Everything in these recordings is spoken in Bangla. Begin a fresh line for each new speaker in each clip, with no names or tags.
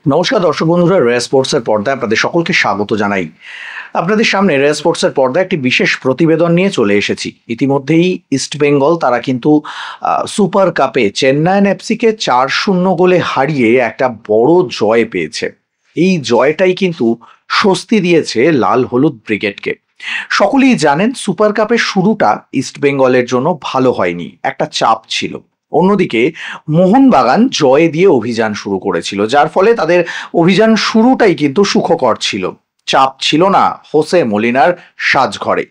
নমস্কার দর্শক বন্ধুরা, রে স্পোর্টসের পর্দায় আপনাদের সকলকে স্বাগত জানাই। আপনাদের সামনে রে স্পোর্টসের পর্দায় একটি বিশেষ প্রতিবেদন নিয়ে চলে এসেছি। ইতিমধ্যেই ইস্টবেঙ্গল তারা কিন্তু সুপার কাপে চেন্নাইন এফসিকে 4-0 গোলে হারিয়ে একটা বড় জয় পেয়েছে। এই জয়টাই কিন্তু স্বস্তি দিয়েছে লাল হলুদ ব্রিগেডকে। সকলেই জানেন সুপার কাপের শুরুটা ইস্টবেঙ্গলের জন্য ভালো হয়নি, একটা চাপ ছিল। অন্যদিকে মোহনবাগান জয় দিয়ে অভিযান শুরু করেছিল, যার ফলে তাদের অভিযান শুরুটাই কিন্তু সুখকর ছিল। চাপ ছিল না হোসে মলিনার সাজঘরে।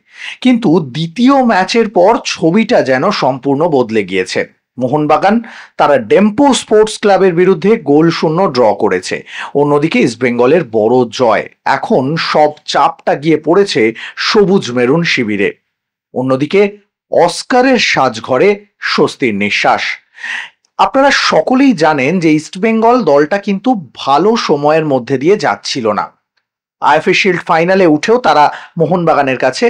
কিন্তু দ্বিতীয় ম্যাচের পর ছবিটা যেন সম্পূর্ণ বদলে গিয়েছে। মোহনবাগান তারা ডেম্পো স্পোর্টস ক্লাবের বিরুদ্ধে 0-0 ড্র করেছে। অন্যদিকে ইস্টবেঙ্গলের বড় জয়। এখন সব চাপটা গিয়ে পড়েছে সবুজ মেরুন শিবিরে। অন্যদিকে অস্কারের সাজঘরে স্বস্তির নিঃশ্বাস। আপনারা সকলেই জানেন যে ইস্টবেঙ্গল দলটা কিন্তু ভালো সময়ের মধ্যে দিয়ে যাচ্ছিল না। আইএফএ শিল্ড ফাইনালে উঠেও তারা মোহনবাগানের কাছে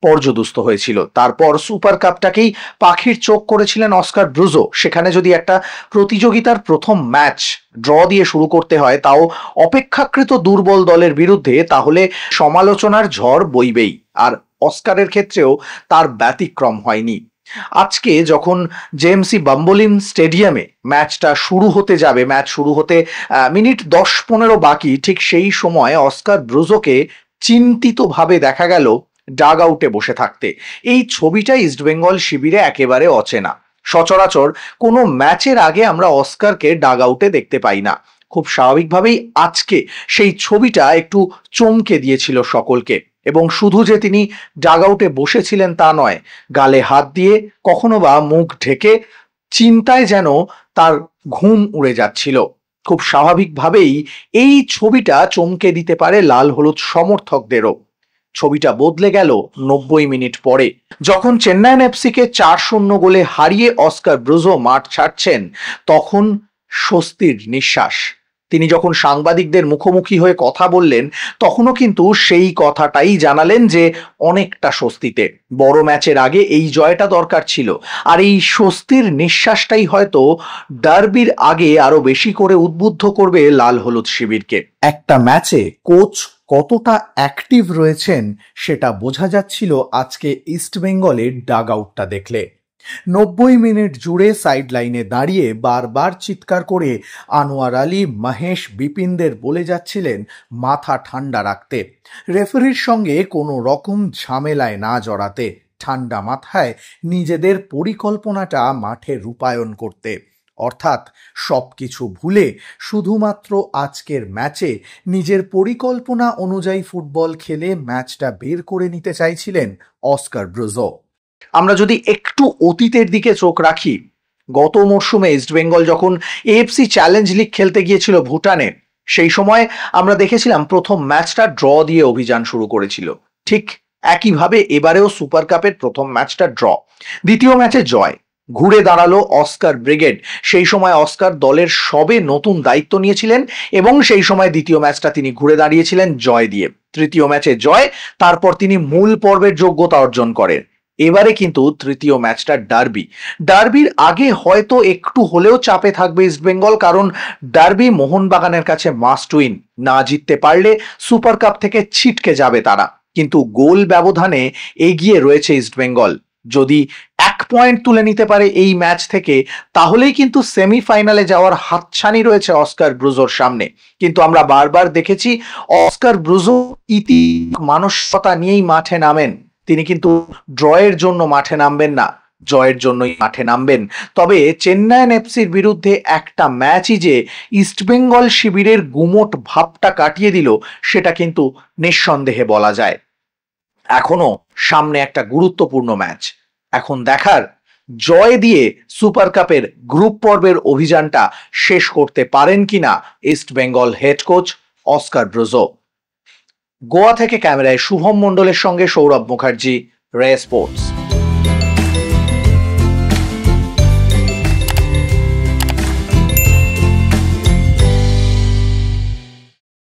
পর্যদুস্ত হয়েছিল। তারপর সুপার কাপটাকেই পাখির চোখ করেছিলেন অস্কার ব্রুজো। সেখানে যদি একটা প্রতিযোগিতার প্রথম ম্যাচ ড্র দিয়ে শুরু করতে হয়, তাও অপেক্ষাকৃত দুর্বল দলের বিরুদ্ধে, তাহলে সমালোচনার ঝড় বইবেই। আর অস্কারের ক্ষেত্রেও তার ব্যতিক্রম হয়নি। আজকে যখন জেএমসি বাম্বোলিম স্টেডিয়ামে ম্যাচটা শুরু হতে যাবে, ম্যাচ শুরু হতে মিনিট 10-15 বাকি, ঠিক সেই সময় অস্কার ব্রুজোকে চিন্তিতভাবে দেখা গেল ডাগ আউটে বসে থাকতে। এই ছবিটা ইস্টবেঙ্গল শিবিরে একেবারে অচেনা। সচরাচর কোনো ম্যাচের আগে আমরা অস্কারকে ডাগ আউটে দেখতে পাই না। খুব স্বাভাবিকভাবেই আজকে সেই ছবিটা একটু চমকে দিয়েছিল সকলকে। এবং শুধু যে তিনি ডাগ আউটে বসেছিলেন তা নয়, গালে হাত দিয়ে, কখনো বা মুখ ঢেকে চিন্তায় যেন তার ঘুম উড়ে যাচ্ছিল। খুব স্বাভাবিকভাবেই এই ছবিটা চমকে দিতে পারে লাল হলুদ সমর্থকদেরও। ছবিটা বদলে গেল 90 মিনিট পরে, যখন চেন্নাইন এফসিকে 4-0 গোলে হারিয়ে অস্কার ব্রুজো মাঠ ছাড়ছেন। তখন স্বস্তির নিঃশ্বাস। তিনি যখন সাংবাদিকদের মুখোমুখি হয়ে কথা বললেন, তখনও কিন্তু সেই কথাটাই জানালেন যে অনেকটা স্বস্তিতে। বড় ম্যাচের আগে এই জয়টা দরকার ছিল। আর এই স্বস্তির নিঃশ্বাসটাই হয়তো ডার্বির আগে আরো বেশি করে উদ্বুদ্ধ করবে লাল হলুদ শিবিরকে। একটা ম্যাচে কোচ কতটা অ্যাক্টিভ রয়েছেন সেটা বোঝা যাচ্ছিল আজকে ইস্টবেঙ্গলের ডাগ আউটটা দেখলে। 90 মিনিট জুড়ে সাইড লাইনে দাঁড়িয়ে বারবার চিৎকার করে আনোয়ার আলী, মহেশ, বিপিনদের বলে যাচ্ছিলেন মাথা ঠান্ডা রাখতে, রেফারির সঙ্গে কোনো রকম ঝামেলায় না জড়াতে, ঠান্ডা মাথায় নিজেদের পরিকল্পনাটা মাঠে রূপায়ণ করতে। অর্থাৎ সবকিছু ভুলে শুধুমাত্র আজকের ম্যাচে নিজের পরিকল্পনা অনুযায়ী ফুটবল খেলে ম্যাচটা বের করে নিতে চাইছিলেন অস্কার ব্রুজো। আমরা যদি একটু অতীতের দিকে চোখ রাখি, গত মরশুমে ইস্টবেঙ্গল যখন এএফসি চ্যালেঞ্জ লিগ খেলতে গিয়েছিল ভুটানে, সেই সময় আমরা দেখেছিলাম প্রথম ম্যাচটা ড্র দিয়ে অভিযান শুরু করেছিল। ঠিক একইভাবে এবারেও সুপার কাপের প্রথম ম্যাচটা ড্র, দ্বিতীয় ম্যাচে জয়। ঘুরে দাঁড়ালো অস্কার ব্রিগেড। সেই সময় অস্কার দলের সবে নতুন দায়িত্ব নিয়েছিলেন এবং সেই সময় দ্বিতীয় ম্যাচটা তিনি ঘুরে দাঁড়িয়েছিলেন জয় দিয়ে। তৃতীয় ম্যাচে জয়, তারপর তিনি মূল পর্বের যোগ্যতা অর্জন করেন। এবারে কিন্তু তৃতীয় ম্যাচটা ডার্বি। ডার্বির আগে হয়তো একটু হলেও চাপে থাকবে ইস্টবেঙ্গল, কারণ ডার্বি মোহনবাগানের কাছে মাস্ট উইন। না জিততে পারলে সুপার কাপ থেকে ছিটকে যাবে তারা। কিন্তু গোল ব্যবধানে এগিয়ে রয়েছে ইস্টবেঙ্গল। যদি 1 পয়েন্ট তুলে নিতে পারে এই ম্যাচ থেকে, তাহলেই কিন্তু সেমিফাইনালে যাওয়ার হাতছানি রয়েছে অস্কার ব্রুজোর সামনে। কিন্তু আমরা বারবার দেখেছি অস্কার ব্রুজো মানসিকতা নিয়েই মাঠে নামেন। তিনি কিন্তু ড্রয়ের জন্য মাঠে নামবেন না, জয়ের জন্যই মাঠে নামবেন। তবে চেন্নাইন এফসির বিরুদ্ধে একটা ম্যাচই যে ইস্টবেঙ্গল শিবিরের গুমোট ভাবটা কাটিয়ে দিল, সেটা কিন্তু নিঃসন্দেহে বলা যায়। এখনো সামনে একটা গুরুত্বপূর্ণ ম্যাচ। এখন দেখার জয় দিয়ে সুপার কাপের গ্রুপ পর্বের অভিযানটা শেষ করতে পারেন কিনা East Bengal head coach Oscar Bruzon. Goa থেকে ক্যামেরায় শুভম মণ্ডলের সঙ্গে সৌরভ মুখার্জি, রে স্পোর্টস।